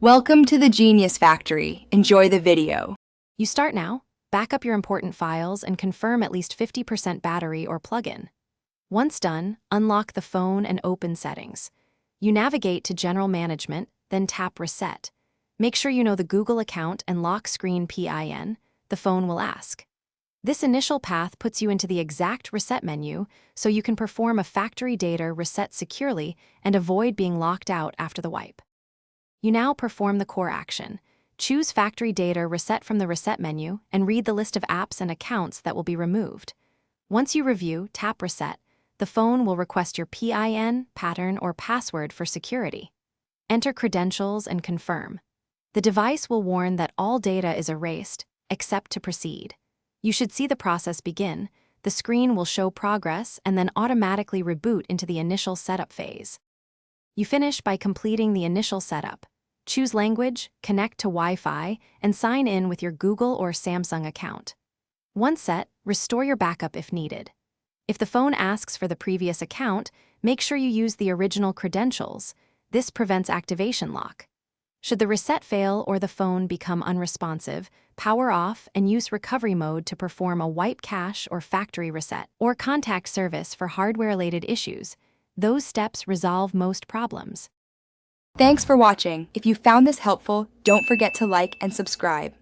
Welcome to the Genius Factory. Enjoy the video. You start now, back up your important files, and confirm at least 50% battery or plug-in. Once done, unlock the phone and open Settings. You navigate to General Management, then tap Reset. Make sure you know the Google account and lock screen PIN, the phone will ask. This initial path puts you into the exact reset menu, so you can perform a factory data reset securely and avoid being locked out after the wipe. You now perform the core action. Choose Factory Data Reset from the Reset menu and read the list of apps and accounts that will be removed. Once you review, tap Reset. The phone will request your PIN, pattern, or password for security. Enter credentials and confirm. The device will warn that all data is erased, except to proceed. You should see the process begin. The screen will show progress and then automatically reboot into the initial setup phase. You finish by completing the initial setup. Choose language, connect to Wi-Fi, and sign in with your Google or Samsung account. Once set, restore your backup if needed. If the phone asks for the previous account, make sure you use the original credentials. This prevents activation lock. Should the reset fail or the phone become unresponsive, power off and use recovery mode to perform a wipe cache or factory reset, or contact service for hardware-related issues. Those steps resolve most problems. Thanks for watching. If you found this helpful, don't forget to like and subscribe.